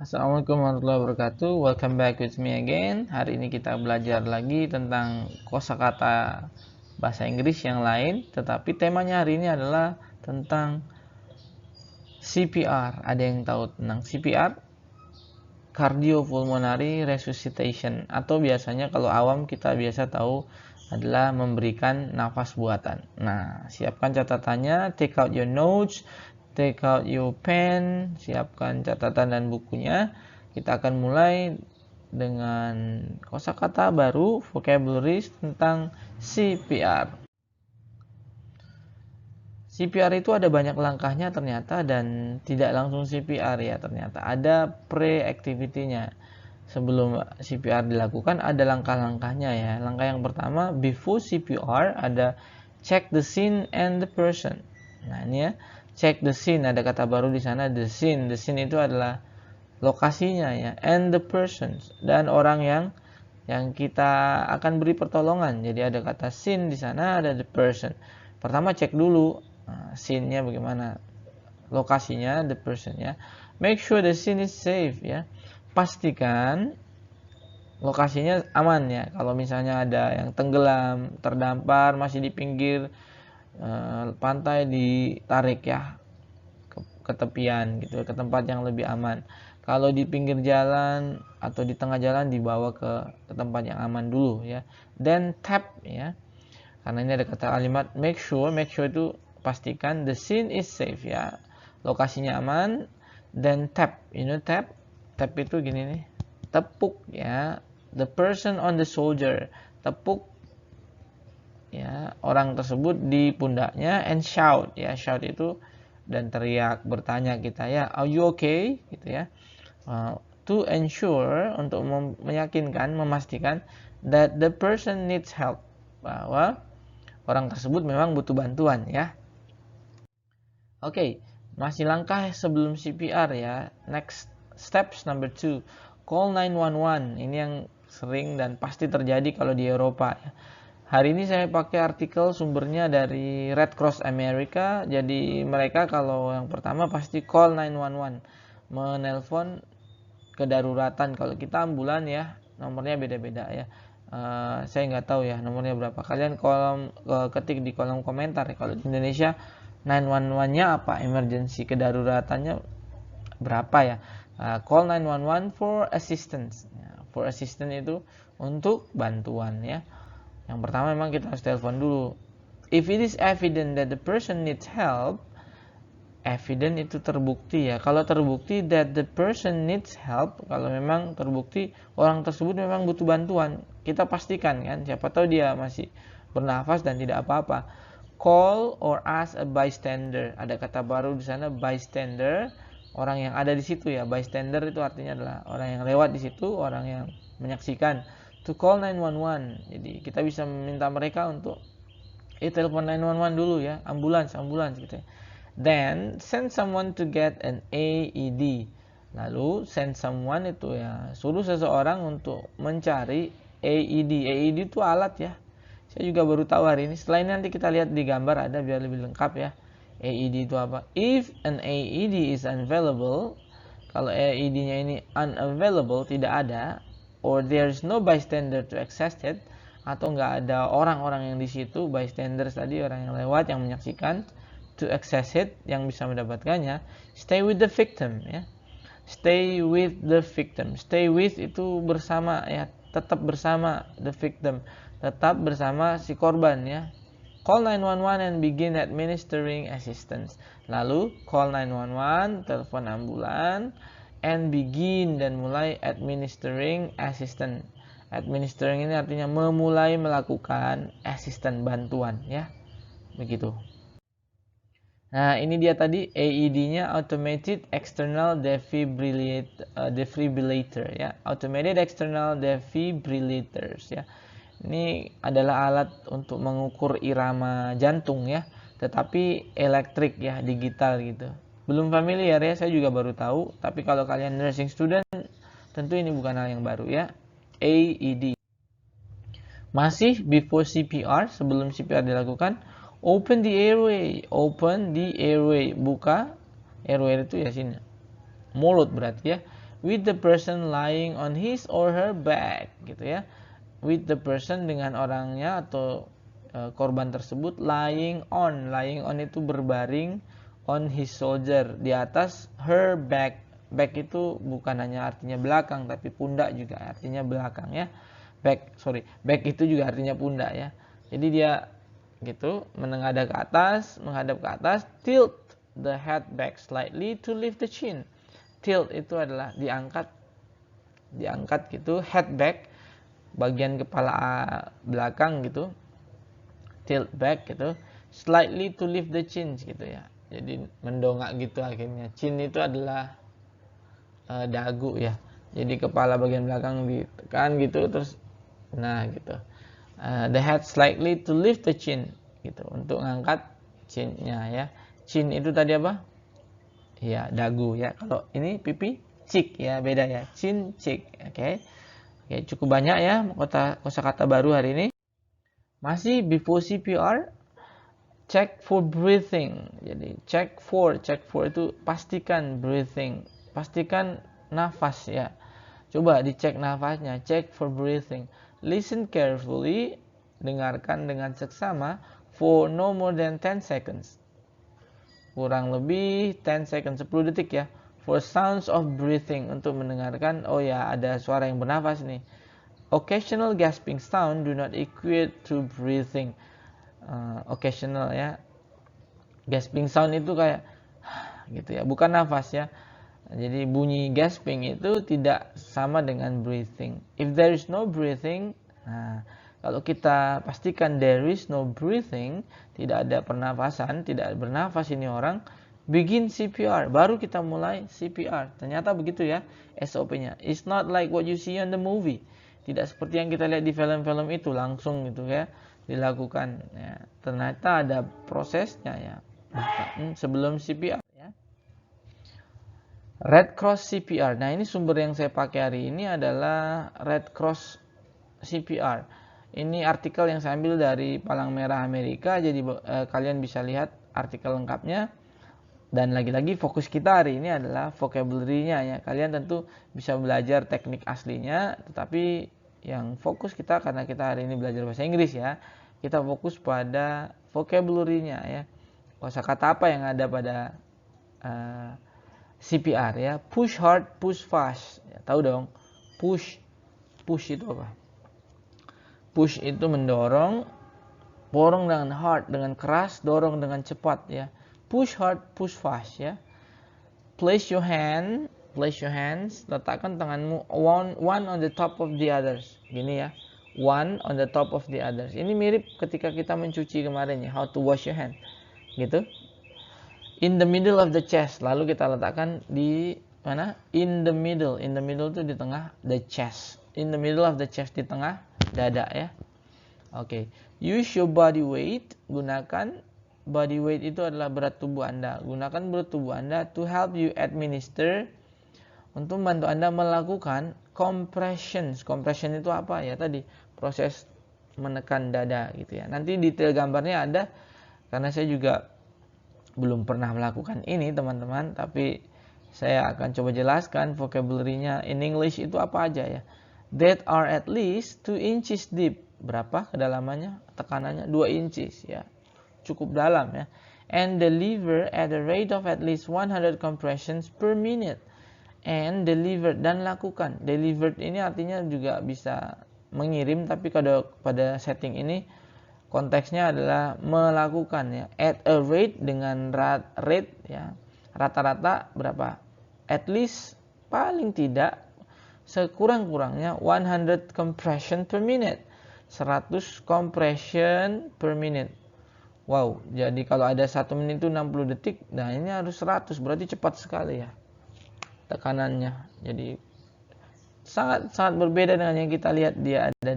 Assalamualaikum warahmatullahi wabarakatuh. Welcome back with me again. Hari ini kita belajar lagi tentang kosakata bahasa Inggris yang lain, tetapi temanya hari ini adalah tentang CPR. Ada yang tahu tentang CPR? Cardiopulmonary resuscitation, atau biasanya kalau awam kita biasa tahu adalah memberikan nafas buatan. Nah, siapkan catatannya, take out your notes, take out your pen, siapkan catatan dan bukunya. Kita akan mulai dengan kosakata baru, vocabularies tentang CPR. CPR itu ada banyak langkahnya ternyata, dan tidak langsung CPR ya ternyata. Ada pre-activity-nya. Sebelum CPR dilakukan ada langkah-langkahnya ya. Langkah yang pertama, before CPR, ada check the scene and the person. Nah ini ya, check the scene, ada kata baru di sana, the scene. The scene itu adalah lokasinya ya, and the persons, dan orang yang kita akan beri pertolongan. Jadi ada kata scene di sana, ada the person. Pertama cek dulu scene-nya bagaimana, lokasinya, the person ya. Make sure the scene is safe ya. Pastikan lokasinya aman ya. Kalau misalnya ada yang tenggelam, terdampar, masih di pinggir pantai, ditarik ya ke tepian gitu, ke tempat yang lebih aman. Kalau di pinggir jalan atau di tengah jalan, dibawa ke tempat yang aman dulu ya. Then tap ya. Karena ini ada kata kalimat make sure itu pastikan the scene is safe ya. Lokasinya aman. Then tap, tap. Tap itu gini nih. Tepuk ya. The person on the shoulder. Tepuk ya orang tersebut di pundaknya, and shout ya. Shout itu dan teriak, bertanya kita ya, are you okay gitu ya. To ensure, untuk meyakinkan, memastikan that the person needs help, bahwa orang tersebut memang butuh bantuan ya. Oke, masih langkah sebelum CPR ya. Next steps number 2, call 911. Ini yang sering dan pasti terjadi kalau di Eropa ya. Hari ini saya pakai artikel sumbernya dari Red Cross America. Jadi mereka kalau yang pertama pasti call 911, menelpon kedaruratan. Kalau kita ambulan ya, nomornya beda-beda ya. Saya nggak tahu ya nomornya berapa. Kalian ketik di kolom komentar ya. Kalau di Indonesia 911-nya apa, emergency kedaruratannya berapa ya. Call 911 for assistance ya. For assistance itu untuk bantuan ya. Yang pertama memang kita harus telepon dulu. If it is evident that the person needs help, evident itu terbukti ya. Kalau terbukti that the person needs help, kalau memang terbukti orang tersebut memang butuh bantuan, kita pastikan kan, siapa tahu dia masih bernafas dan tidak apa-apa. Call or ask a bystander. Ada kata baru di sana, bystander, orang yang ada di situ ya. Bystander itu artinya adalah orang yang lewat di situ, orang yang menyaksikan. To call 911. Jadi kita bisa meminta mereka untuk telepon 911 dulu ya, ambulans gitu ya. Then send someone to get an AED. Lalu send someone itu ya, suruh seseorang untuk mencari AED. AED itu alat ya. Saya juga baru tahu hari ini. Setelah ini nanti kita lihat di gambar ada biar lebih lengkap ya. AED itu apa? If an AED is unavailable, kalau AED-nya ini unavailable, tidak ada, or there's no bystander to access it, atau nggak ada orang-orang yang di situ, bystanders tadi orang yang lewat yang menyaksikan, to access it, yang bisa mendapatkannya, stay with the victim ya. Stay with the victim. Stay with itu bersama ya, tetap bersama the victim, tetap bersama si korban ya. Call 911 and begin administering assistance. Lalu call 911, telepon ambulan, and begin, dan mulai administering assistance. Administering ini artinya memulai melakukan assistance, bantuan ya. Begitu. Nah, ini dia tadi AED-nya, Automated External Defibrillator ya. Automated External Defibrillators ya. Ini adalah alat untuk mengukur irama jantung ya, tetapi elektrik ya, digital gitu. Belum familiar ya, saya juga baru tahu. Tapi kalau kalian nursing student, tentu ini bukan hal yang baru ya. AED. Masih before CPR, sebelum CPR dilakukan, open the airway. Open the airway, buka airway itu ya sini. Mulut berarti ya. with the person lying on his or her back, gitu ya. With the person, dengan orangnya atau korban tersebut, lying on itu berbaring, on his shoulder, di atas her back. Back itu bukan hanya artinya belakang, tapi pundak juga artinya belakang ya. Back itu juga artinya pundak ya. Jadi dia gitu menghadap ke atas, tilt the head back slightly to lift the chin. Tilt itu adalah diangkat gitu, head back, bagian kepala belakang gitu, tilt back gitu, slightly to lift the chin gitu ya. Jadi mendongak gitu akhirnya. Chin itu adalah dagu ya. Jadi kepala bagian belakang ditekan gitu, terus nah gitu. The head slightly to lift the chin gitu, untuk ngangkat chinnya ya. Chin itu tadi apa? Ya, dagu ya. Kalau ini pipi, cheek ya, beda ya. Chin, cheek. Oke. Oke, cukup banyak ya kosakata baru hari ini. Masih before CPR, check for breathing. Jadi check for itu pastikan breathing, pastikan nafas ya. Coba dicek nafasnya, check for breathing. Listen carefully, dengarkan dengan seksama, for no more than 10 seconds. Kurang lebih 10 seconds, 10 detik ya. For sounds of breathing, untuk mendengarkan, oh ya ada suara yang bernafas nih. Occasional gasping sound do not equate to breathing. Occasional ya. Gasping sound itu kayak gitu ya, bukan nafas ya. Jadi bunyi gasping itu tidak sama dengan breathing. If there is no breathing, nah kalau kita pastikan there is no breathing, tidak ada pernafasan, tidak bernafas ini orang, begin CPR, baru kita mulai CPR. Ternyata begitu ya SOP-nya. It's not like what you see on the movie. Tidak seperti yang kita lihat di film-film itu langsung gitu ya dilakukan. Ya, ternyata ada prosesnya ya. Sebelum CPR ya. Red Cross CPR. Nah, ini sumber yang saya pakai hari ini adalah Red Cross CPR. Ini artikel yang saya ambil dari Palang Merah Amerika, jadi kalian bisa lihat artikel lengkapnya. Dan lagi-lagi fokus kita hari ini adalah vocabulary-nya ya. Kalian tentu bisa belajar teknik aslinya, tetapi yang fokus kita, karena kita hari ini belajar bahasa Inggris ya, kita fokus pada vocabulary-nya ya. Kosakata apa yang ada pada CPR ya. Push hard, push fast. Ya, tahu dong. Push itu apa? Push itu mendorong, dorong dengan hard, dengan keras, dorong dengan cepat ya. Push hard, push fast ya. Place your hands, letakkan tanganmu one on the top of the others. Gini ya. One on the top of the others. Ini mirip ketika kita mencuci kemarin ya, how to wash your hand. Gitu. In the middle of the chest, lalu kita letakkan di mana? In the middle itu di tengah the chest. In the middle of the chest, di tengah dada ya. Oke. Use your body weight, gunakan body weight itu adalah berat tubuh Anda. Gunakan berat tubuh Anda to help you administer, untuk membantu Anda melakukan compressions. Compression itu apa ya tadi? Proses menekan dada gitu ya. Nanti detail gambarnya ada, karena saya juga belum pernah melakukan ini teman-teman, tapi saya akan coba jelaskan vocabulary-nya in English itu apa aja ya. That are at least 2 inches deep. Berapa kedalamannya? Tekanannya 2 inches ya. Cukup dalam ya. And deliver at a rate of at least 100 compressions per minute. And deliver, dan lakukan. Delivered ini artinya juga bisa mengirim, tapi pada setting ini konteksnya adalah melakukan ya. At a rate, dengan rate ya. Rata-rata berapa? At least, paling tidak, sekurang-kurangnya 100 compression per minute. 100 compression per minute. Wow, jadi kalau ada 1 menit itu 60 detik, nah ini harus 100, berarti cepat sekali ya tekanannya. Jadi sangat berbeda dengan yang kita lihat dia ada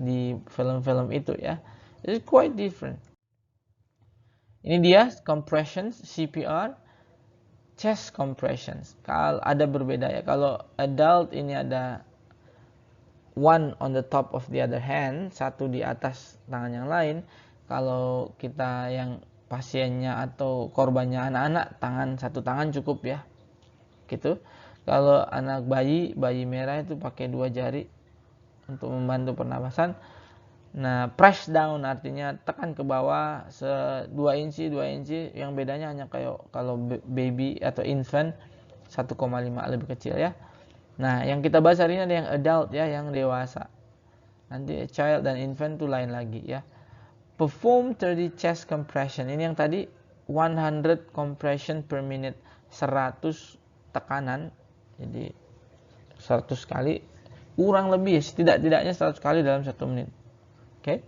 di film-film itu ya. It's quite different. Ini dia compressions CPR, chest compressions. Kalau ada berbeda ya. Kalau adult ini ada one on the top of the other hand, satu di atas tangan yang lain. Kalau kita yang pasiennya atau korbannya anak-anak, satu tangan cukup ya. Gitu. Kalau anak bayi merah itu pakai 2 jari untuk membantu pernapasan. Nah, press down artinya tekan ke bawah 2 inci, yang bedanya hanya kayak kalau baby atau infant 1,5 lebih kecil ya. Nah, yang kita bahas hari ini ada yang adult ya, yang dewasa. Nanti child dan infant itu lain lagi ya. Perform 30 chest compression. Ini yang tadi 100 compression per minute, 100 tekanan. Jadi 100 kali kurang lebih ya, setidak-tidaknya 100 kali dalam 1 menit. Oke.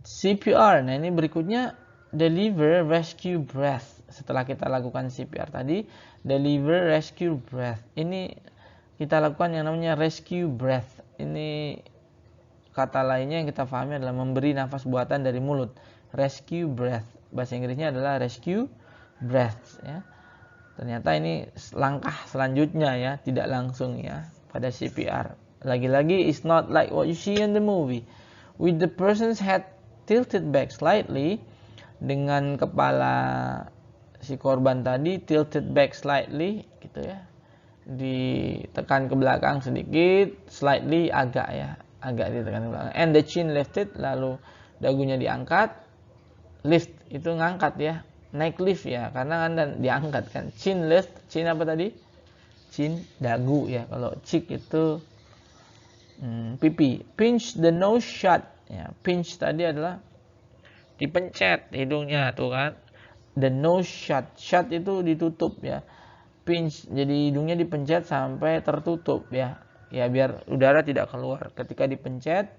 CPR. Nah, ini berikutnya deliver rescue breath. Setelah kita lakukan CPR tadi, deliver rescue breath. Ini kita lakukan yang namanya rescue breath. Ini kata lainnya yang kita pahami adalah memberi nafas buatan dari mulut. Rescue breath. Bahasa Inggrisnya adalah rescue breath ya. Ternyata ini langkah selanjutnya ya, tidak langsung ya pada CPR. Lagi-lagi it's not like what you see in the movie. With the person's head tilted back slightly, dengan kepala si korban tadi tilted back slightly gitu ya. Ditekan ke belakang sedikit, slightly agak ditekan ke belakang. And the chin lifted, lalu dagunya diangkat. Lift itu ngangkat ya. Naik lift ya, karena kan diangkat kan. Chin lift, chin apa tadi? Chin dagu ya. Kalau cheek itu pipi. Pinch the nose shut ya. Pinch tadi adalah dipencet hidungnya tuh kan. The nose shut. Shut itu ditutup ya. Pinch jadi hidungnya dipencet sampai tertutup ya. Ya biar udara tidak keluar. Ketika dipencet,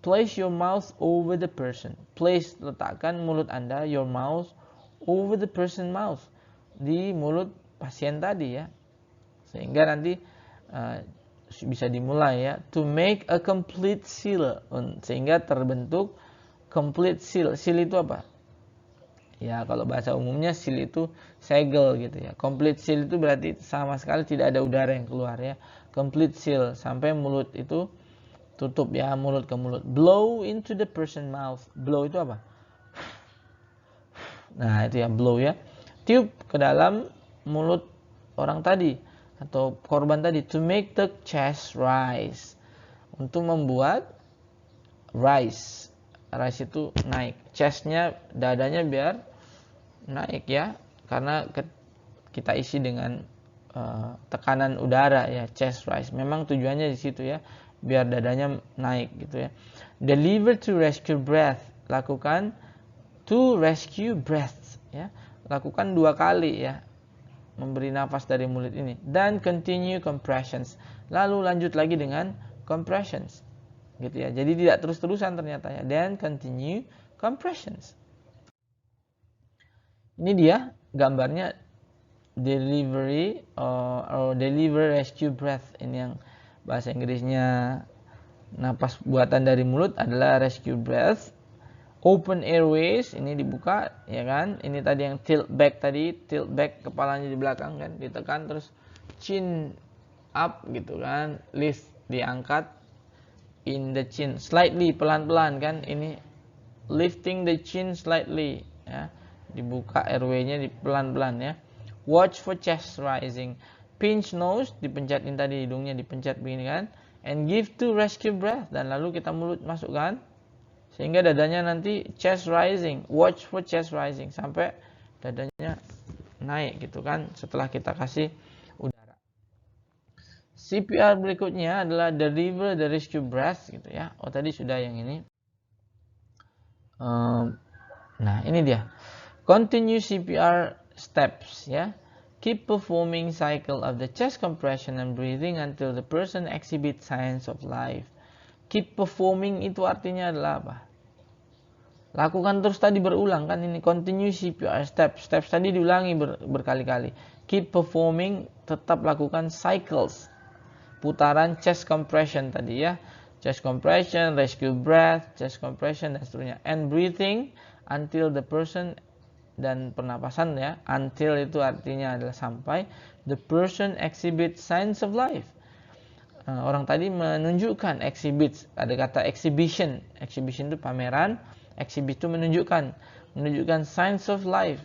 place your mouth over the person. Place, letakkan mulut Anda, your mouth over the person mouth, di mulut pasien tadi ya, sehingga nanti bisa dimulai ya. To make a complete seal, sehingga terbentuk complete seal. Seal itu apa? Ya kalau bahasa umumnya seal itu segel gitu ya. Complete seal itu berarti sama sekali tidak ada udara yang keluar ya. Complete seal sampai mulut itu tutup ya, mulut ke mulut. Blow into the person mouth. Blow itu apa? Nah, itu ya blow ya. Tiup ke dalam mulut orang tadi atau korban tadi. To make the chest rise. Untuk membuat rise. Rise itu naik. Chestnya, dadanya biar naik ya. Karena kita isi dengan tekanan udara ya, chest rise. Memang tujuannya di situ ya, biar dadanya naik gitu ya. Deliver to rescue breath. Lakukan to rescue breath ya, lakukan 2 kali ya, memberi nafas dari mulut ini. Dan continue compressions, lalu lanjut lagi dengan compressions gitu ya. Jadi tidak terus-terusan ternyata ya. Dan continue compressions. Ini dia gambarnya delivery or deliver rescue breath. Ini yang bahasa Inggrisnya napas buatan dari mulut adalah rescue breath. Open airways, ini dibuka ya kan. Ini tadi yang tilt back tadi, tilt back kepalanya di belakang kan, ditekan terus chin up gitu kan. Lift diangkat, in the chin slightly, pelan-pelan kan. Ini lifting the chin slightly ya. Dibuka airway-nya di pelan-pelan ya. Watch for chest rising. Pinch nose, dipencetin tadi hidungnya dipencet begini kan. And give to rescue breath, dan lalu kita mulut masukkan sehingga dadanya nanti chest rising. Watch for chest rising sampai dadanya naik gitu kan setelah kita kasih udara. CPR berikutnya adalah deliver the rescue breath gitu ya. Oh tadi sudah yang ini. Nah ini dia. Continue CPR steps ya. Keep performing cycle of the chest compression and breathing until the person exhibits signs of life. Keep performing itu artinya adalah apa? Lakukan terus tadi berulang kan ini. Continue CPR steps. Steps tadi diulangi berkali-kali. Keep performing, tetap lakukan cycles. Putaran chest compression tadi ya. Chest compression, rescue breath, chest compression dan seterusnya. And breathing until the person, dan pernapasan ya. Until itu artinya adalah sampai the person exhibits signs of life. Orang tadi menunjukkan, exhibits, ada kata exhibition. Exhibition itu pameran, exhibit itu menunjukkan signs of life,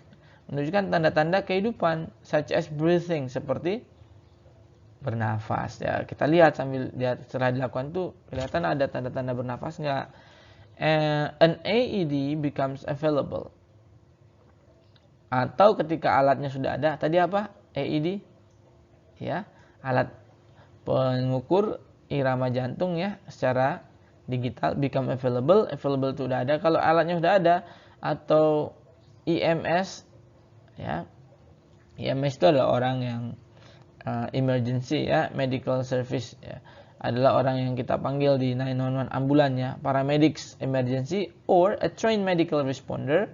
menunjukkan tanda-tanda kehidupan, such as breathing, seperti bernafas. Ya, kita lihat sambil setelah dilakukan tuh kelihatan ada tanda-tanda bernafas nggak? An AED becomes available. Atau ketika alatnya sudah ada, tadi apa? AED, ya, alat pengukur irama jantung ya secara digital, become available. Available itu udah ada. Kalau alatnya sudah ada, atau EMS, ya, EMS itu adalah orang yang emergency, ya, medical service, ya, adalah orang yang kita panggil di 911 ambulan, ya, paramedics emergency, or a trained medical responder,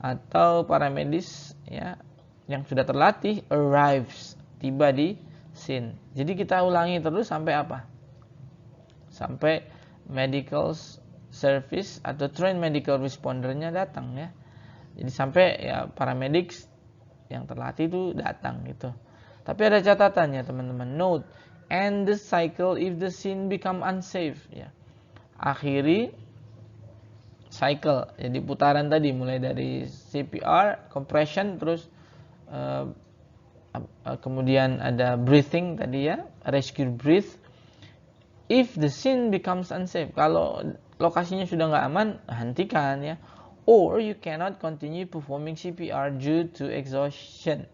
atau paramedis, ya, yang sudah terlatih, arrives, tiba di scene. Jadi kita ulangi terus sampai apa? Sampai medical service atau trained medical respondernya datang, ya. Jadi sampai ya paramedics yang terlatih itu datang gitu. Tapi ada catatannya teman-teman. Note, end the cycle if the scene become unsafe, ya. Akhiri cycle, jadi putaran tadi mulai dari CPR, compression, terus kemudian ada breathing tadi, ya, rescue breath. If the scene becomes unsafe, kalau lokasinya sudah nggak aman, hentikan, ya. Or you cannot continue performing CPR due to exhaustion.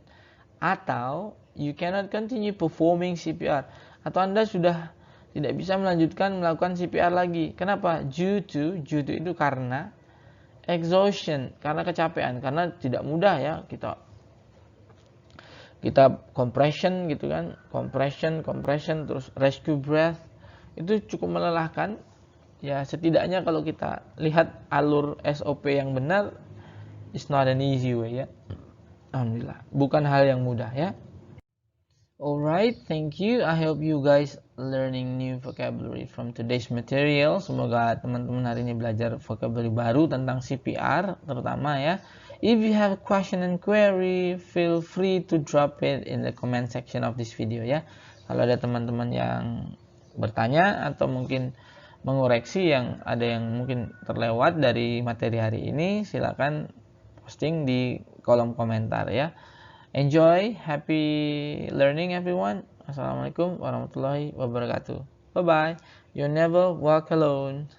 Atau you cannot continue performing CPR. Atau Anda sudah tidak bisa melanjutkan melakukan CPR lagi. Kenapa? Due to itu karena exhaustion, karena kecapean, karena tidak mudah, ya, kita compression gitu kan, compression terus rescue breath, itu cukup melelahkan. Ya, setidaknya kalau kita lihat alur SOP yang benar, it's not an easy way, ya. Alhamdulillah, bukan hal yang mudah, ya. Alright, thank you. I hope you guys learning new vocabulary from today's material. Semoga teman-teman hari ini belajar vocabulary baru tentang CPR terutama, ya. If you have a question and query, feel free to drop it in the comment section of this video, ya. Kalau ada teman-teman yang bertanya atau mungkin mengoreksi yang ada yang mungkin terlewat dari materi hari ini, silakan posting di kolom komentar, ya. Enjoy, happy learning everyone. Assalamualaikum warahmatullahi wabarakatuh. Bye bye. You never walk alone.